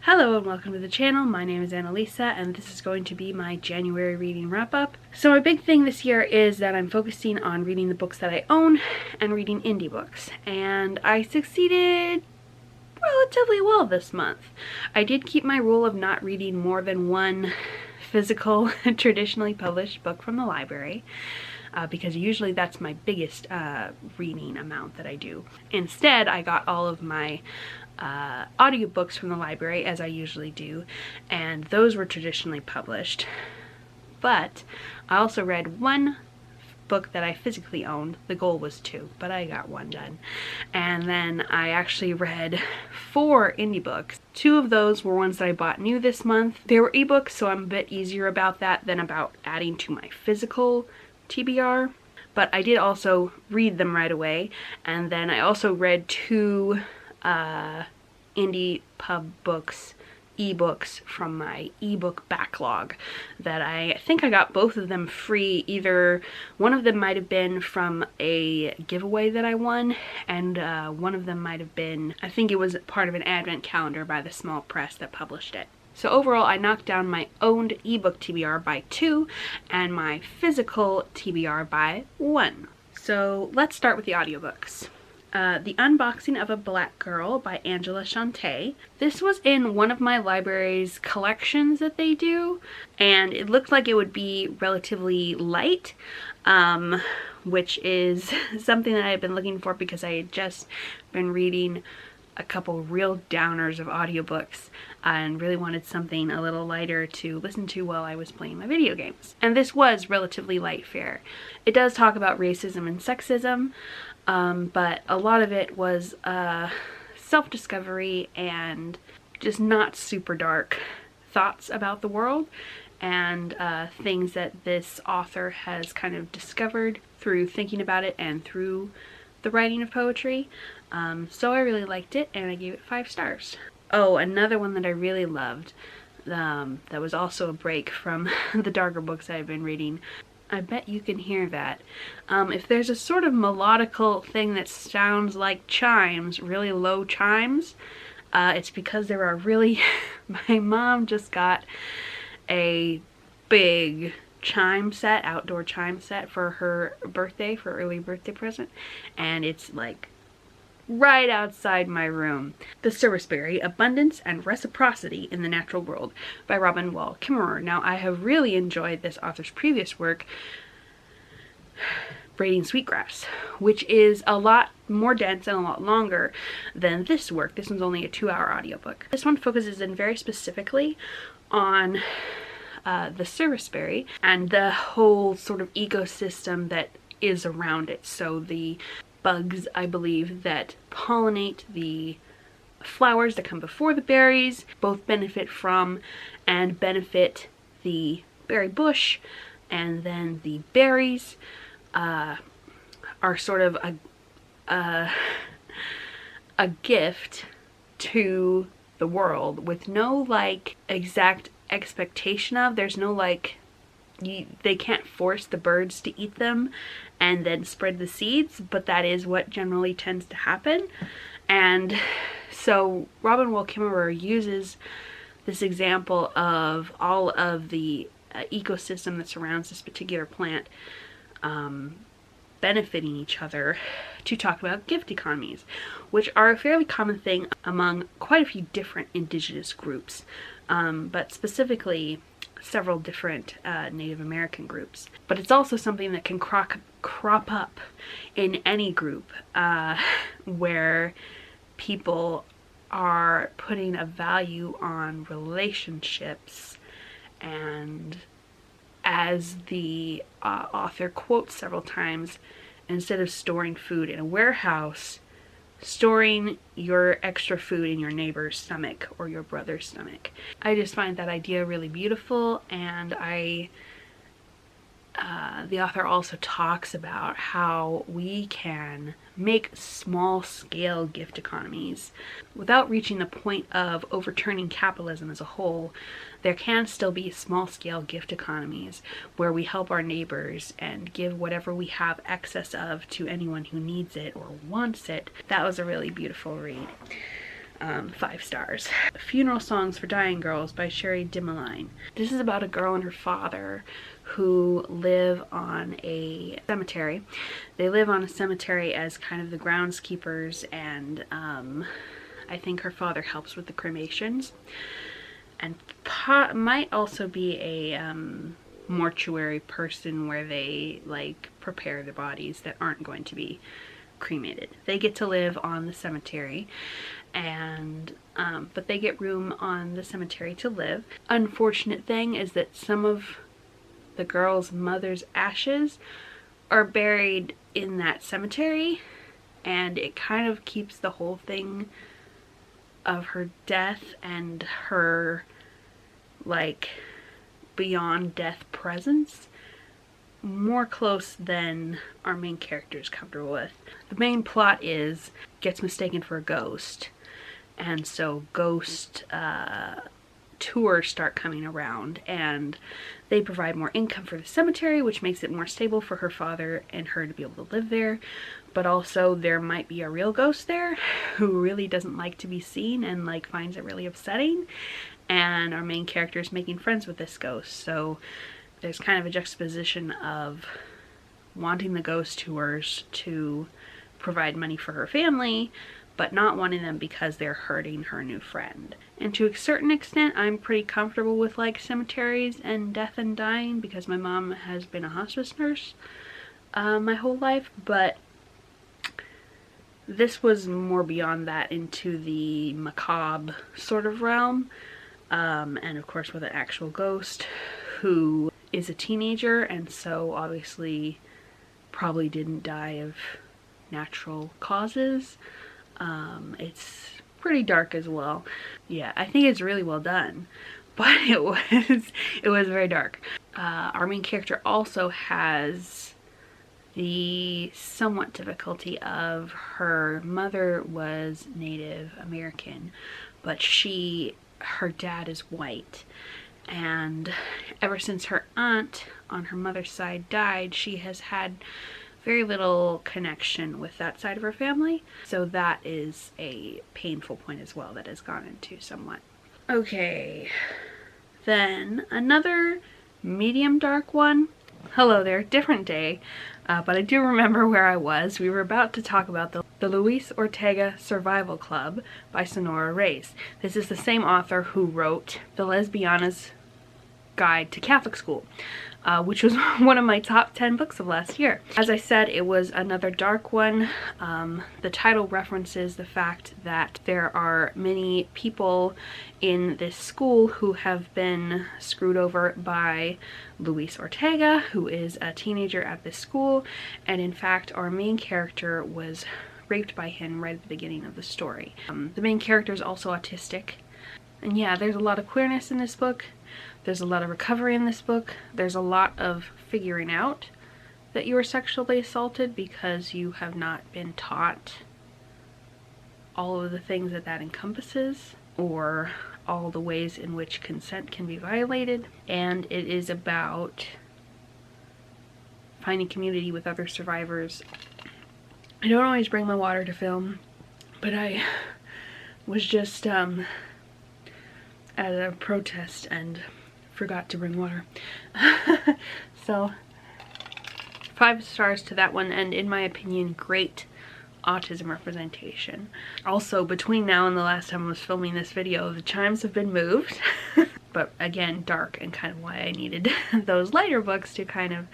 Hello and welcome to the channel. My name is Annalisa and this is going to be my January reading wrap-up. So my big thing this year is that I'm focusing on reading the books that I own and reading indie books. And I succeeded relatively well this month. I did keep my rule of not reading more than one physical, traditionally published book from the library. Because usually that's my biggest reading amount that I do. Instead, I got all of my audiobooks from the library, as I usually do, and those were traditionally published. But I also read one book that I physically owned. The goal was 2, but I got 1 done. And then I actually read 4 indie books. 2 of those were ones that I bought new this month. They were ebooks, so I'm a bit easier about that than about adding to my physical TBR. But I did also read them right away. And then I also read 2 indie pub books, ebooks from my ebook backlog that I think I got both of them free. Either one of them might have been from a giveaway that I won, and one of them might have been, I think it was part of an advent calendar by the small press that published it. So overall, I knocked down my owned ebook TBR by 2 and my physical TBR by 1. So let's start with the audiobooks. The Unboxing of a Black Girl by Angela Shante. This was in one of my library's collections that they do, and it looked like it would be relatively light, which is something that I've been looking for because I had just been reading a couple real downers of audiobooks and really wanted something a little lighter to listen to while I was playing my video games. And this was relatively light fare. It does talk about racism and sexism, but a lot of it was self-discovery and just not super dark thoughts about the world and things that this author has kind of discovered through thinking about it and through the writing of poetry. So I really liked it and I gave it 5 stars. Oh, another one that I really loved, that was also a break from the darker books I've been reading. I bet you can hear that. If there's a sort of melodical thing that sounds like chimes, really low chimes, it's because there are really... My mom just got a big chime set, outdoor chime set for her birthday, for her early birthday present, and it's like right outside my room. The Serviceberry, Abundance and Reciprocity in the Natural World by Robin Wall Kimmerer. Now, I have really enjoyed this author's previous work, Braiding Sweetgrass, which is a lot more dense and a lot longer than this work. This one's only a 2-hour audiobook. This one focuses in very specifically on the Serviceberry and the whole sort of ecosystem that is around it. So the bugs, I believe, that pollinate the flowers that come before the berries both benefit from and benefit the berry bush, and then the berries are sort of a gift to the world with no like exact expectation of. There's no like, they can't force the birds to eat them and then spread the seeds, but that is what generally tends to happen. And so Robin Wall Kimmerer uses this example of all of the ecosystem that surrounds this particular plant benefiting each other to talk about gift economies, which are a fairly common thing among quite a few different indigenous groups, but specifically several different Native American groups. But it's also something that can crop up in any group where people are putting a value on relationships, and as the author quotes several times, instead of storing food in a warehouse, storing your extra food in your neighbor's stomach or your brother's stomach. I just find that idea really beautiful, and the author also talks about how we can make small-scale gift economies without reaching the point of overturning capitalism as a whole. There can still be small-scale gift economies where we help our neighbors and give whatever we have excess of to anyone who needs it or wants it. That was a really beautiful read. 5 stars. Funeral Songs for Dying Girls by Sherry Dimmeline. This is about a girl and her father who live on a cemetery. They live on a cemetery as kind of the groundskeepers, and I think her father helps with the cremations, and might also be a mortuary person where they like prepare the bodies that aren't going to be cremated. They get to live on the cemetery, and but they get room on the cemetery to live. Unfortunate thing is that some of the girl's mother's ashes are buried in that cemetery, and it kind of keeps the whole thing of her death and her like beyond death presence more close than our main character is comfortable with. The main plot is gets mistaken for a ghost, and so ghost tours start coming around, and they provide more income for the cemetery, which makes it more stable for her father and her to be able to live there. But also there might be a real ghost there who really doesn't like to be seen and like finds it really upsetting, and our main character is making friends with this ghost. So there's kind of a juxtaposition of wanting the ghost tours to provide money for her family, but not wanting them because they're hurting her new friend. And to a certain extent, I'm pretty comfortable with like cemeteries and death and dying because my mom has been a hospice nurse my whole life, but this was more beyond that, into the macabre sort of realm, and of course with an actual ghost who is a teenager, and so obviously probably didn't die of natural causes. It's pretty dark as well. Yeah, I think it's really well done, but it was very dark. Our main character also has the somewhat difficulty of her mother was Native American, but her dad is white, and ever since her aunt on her mother's side died, she has had very little connection with that side of her family. So that is a painful point as well that has gone into somewhat. Okay, then another medium dark one. Hello there, different day, but I do remember where I was. We were about to talk about the Luis Ortega Survival Club by Sonora Reyes. This is the same author who wrote The Lesbiana's Guide to Catholic School, which was one of my top 10 books of last year. As I said, it was another dark one. The title references the fact that there are many people in this school who have been screwed over by Luis Ortega, who is a teenager at this school, and in fact our main character was raped by him right at the beginning of the story. The main character is also autistic, and yeah, there's a lot of queerness in this book. There's a lot of recovery in this book. There's a lot of figuring out that you were sexually assaulted because you have not been taught all of the things that encompasses, or all the ways in which consent can be violated. And it is about finding community with other survivors. I don't always bring my water to film, but I was just at a protest and forgot to bring water. So 5 stars to that one, and in my opinion, great autism representation. Also, between now and the last time I was filming this video, the chimes have been moved. But again, dark, and kind of why I needed those lighter books to kind of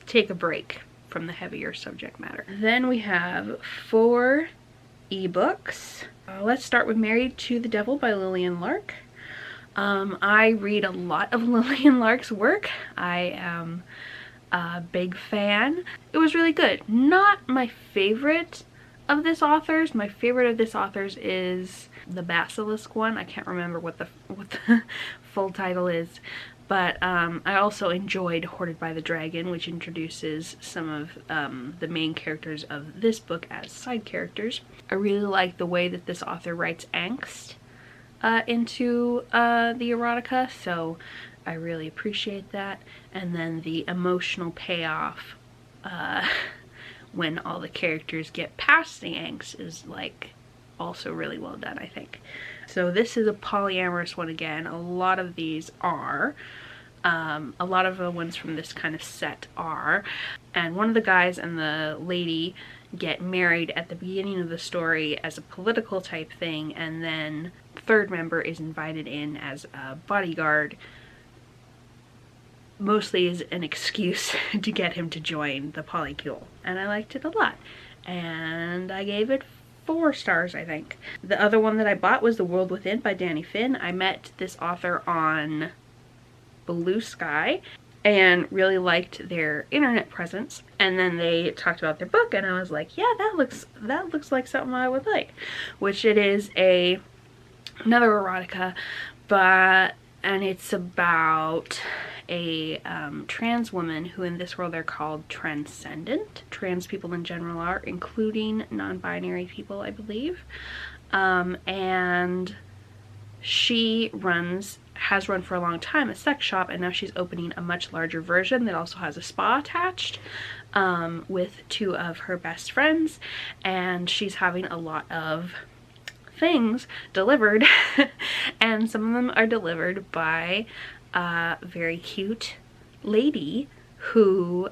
take a break from the heavier subject matter. Then we have 4 ebooks. Let's start with Married to the Devil by Lillian Lark. I read a lot of Lillian Lark's work. I am a big fan. It was really good. Not my favorite of this author's. My favorite of this author's is the Basilisk one. I can't remember what the full title is. But I also enjoyed Hoarded by the Dragon, which introduces some of the main characters of this book as side characters. I really like the way that this author writes angst into the erotica, so I really appreciate that. And then the emotional payoff when all the characters get past the angst is like also really well done, I think. So this is a polyamorous one again. A lot of these are. A lot of the ones from this kind of set are. And one of the guys and the lady get married at the beginning of the story as a political type thing, and then the third member is invited in as a bodyguard, mostly as an excuse to get him to join the polycule. And I liked it a lot. And I gave it 4 stars, I think. The other one that I bought was The World Within by Danny Finn. I met this author on Blue Sky and really liked their internet presence, and then they talked about their book and I was like, yeah, that looks like something I would like, which it is another erotica, and it's about a trans woman who in this world they're called transcendent. Trans people in general are, including non-binary people, I believe. And she has run for a long time a sex shop, and now she's opening a much larger version that also has a spa attached, with 2 of her best friends, and she's having a lot of things delivered and some of them are delivered by a very cute lady who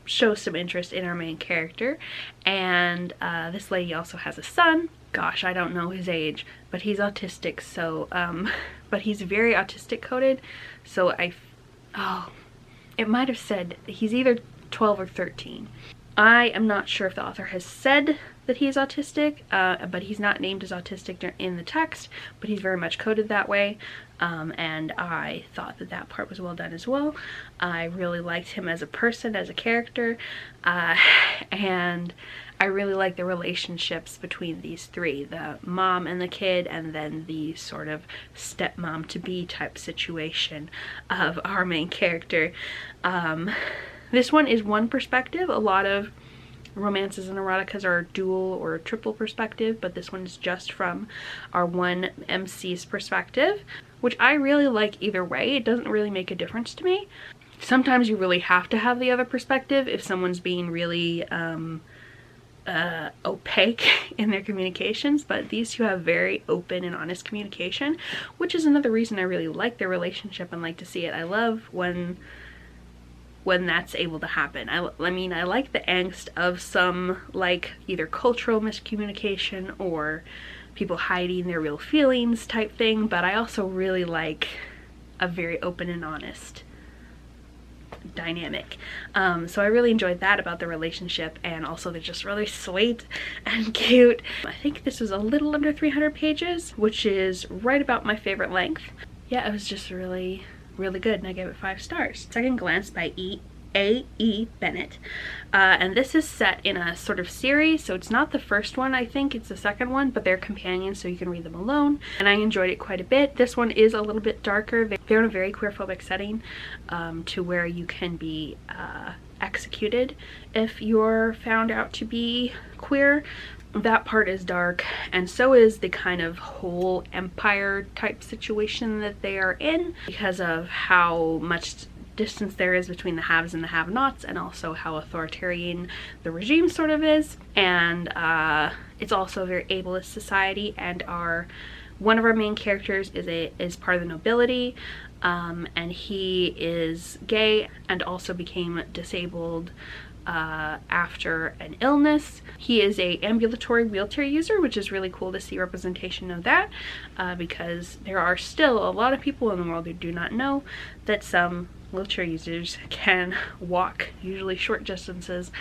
shows some interest in our main character. And this lady also has a son. Gosh, I don't know his age, but he's autistic, so but he's very autistic coded, so it might have said he's either 12 or 13. I am not sure if the author has said that he is autistic, but he's not named as autistic in the text, but he's very much coded that way, and I thought that part was well done as well. I really liked him as a person, as a character, and I really like the relationships between these 3, the mom and the kid, and then the sort of stepmom-to-be type situation of our main character. This one is one perspective. A lot of romances and eroticas are dual or triple perspective, but this one is just from our one MC's perspective, which I really like either way. It doesn't really make a difference to me. Sometimes you really have to have the other perspective if someone's being really opaque in their communications, but these 2 have very open and honest communication, which is another reason I really like their relationship and like to see it. I love when that's able to happen. I mean, I like the angst of some, like, either cultural miscommunication or people hiding their real feelings type thing, but I also really like a very open and honest dynamic. So I really enjoyed that about the relationship, and also they're just really sweet and cute. I think this was a little under 300 pages, which is right about my favorite length. Yeah, it was just really good, and I gave it 5 stars. Second Glance by A.E. Bennett. And this is set in a sort of series, so it's not the first one, I think it's the second one, but they're companions, so you can read them alone, and I enjoyed it quite a bit. This one is a little bit darker. They're in a very queerphobic setting, to where you can be executed if you're found out to be queer. That part is dark, and so is the kind of whole empire type situation that they are in, because of how much distance there is between the haves and the have-nots, and also how authoritarian the regime sort of is. And it's also a very ableist society, and one of our main characters is part of the nobility, and he is gay and also became disabled after an illness. He is a ambulatory wheelchair user, which is really cool to see representation of that, because there are still a lot of people in the world who do not know that some wheelchair users can walk, usually short distances,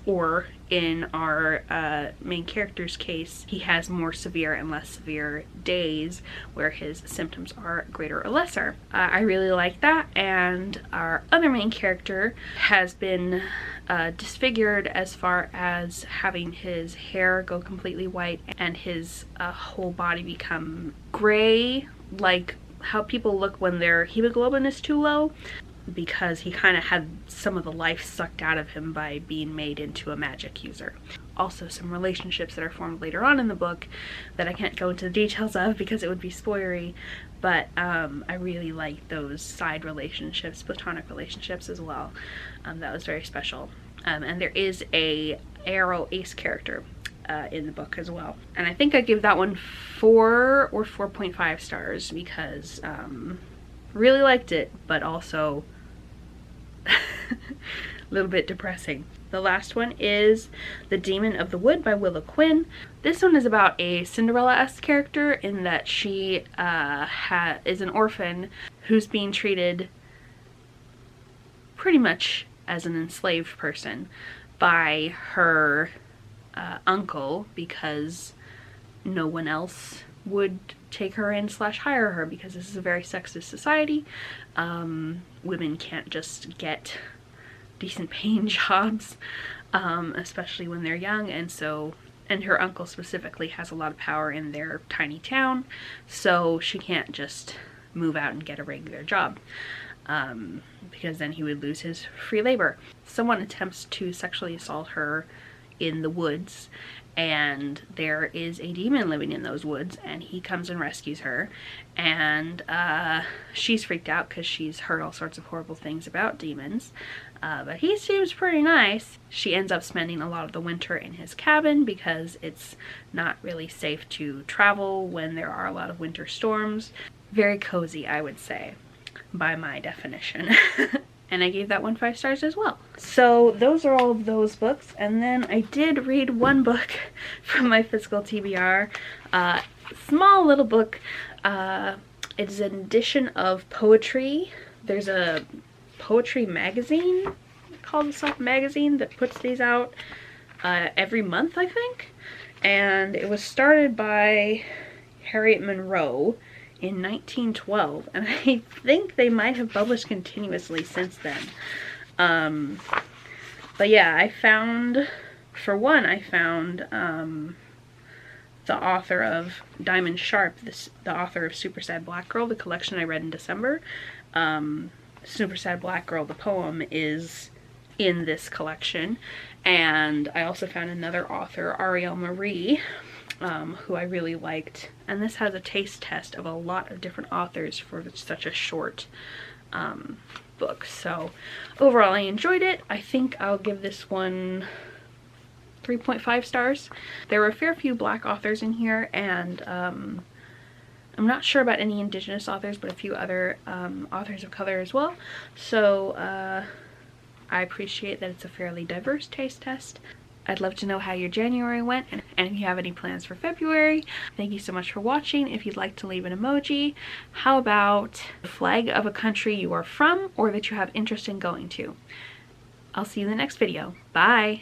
or in our main character's case, he has more severe and less severe days where his symptoms are greater or lesser. I really like that, and our other main character has been disfigured as far as having his hair go completely white and his whole body become gray, like how people look when their hemoglobin is too low, because he kind of had some of the life sucked out of him by being made into a magic user. Also some relationships that are formed later on in the book that I can't go into the details of because it would be spoilery, but I really like those side relationships, platonic relationships as well. That was very special. And there is a ARO Ace character in the book as well. And I think I give that one 4 or 4.5 stars because really liked it, but also a little bit depressing. The last one is The Demon of the Wood by Willow Quinn. This one is about a Cinderella-esque character in that she is an orphan who's being treated pretty much as an enslaved person by her uncle because no one else would take her in / hire her because this is a very sexist society. Women can't just get decent paying jobs, especially when they're young, and her uncle specifically has a lot of power in their tiny town, so she can't just move out and get a regular job, because then he would lose his free labor. Someone attempts to sexually assault her in the woods, and there is a demon living in those woods, and he comes and rescues her, and she's freaked out because she's heard all sorts of horrible things about demons, but he seems pretty nice. She ends up spending a lot of the winter in his cabin because it's not really safe to travel when there are a lot of winter storms. Very cozy, I would say, by my definition. And I gave that one 5 stars as well. So those are all of those books. And then I did read one book from my physical TBR. Small little book. It's an edition of poetry. There's a poetry magazine called The Soft Magazine that puts these out every month, I think. And it was started by Harriet Monroe in 1912, and I think they might have published continuously since then. But yeah, I found the author of Diamond Sharp, the author of Super Sad Black Girl, the collection I read in December. Super Sad Black Girl, the poem, is in this collection. And I also found another author, Ariel Marie, who I really liked. And this has a taste test of a lot of different authors for such a short book. So overall, I enjoyed it. I think I'll give this one 3.5 stars. There were a fair few Black authors in here, and I'm not sure about any Indigenous authors, but a few other authors of color as well. So I appreciate that it's a fairly diverse taste test. I'd love to know how your January went, and if you have any plans for February. Thank you so much for watching. If you'd like to leave an emoji, how about the flag of a country you are from or that you have interest in going to? I'll see you in the next video. Bye!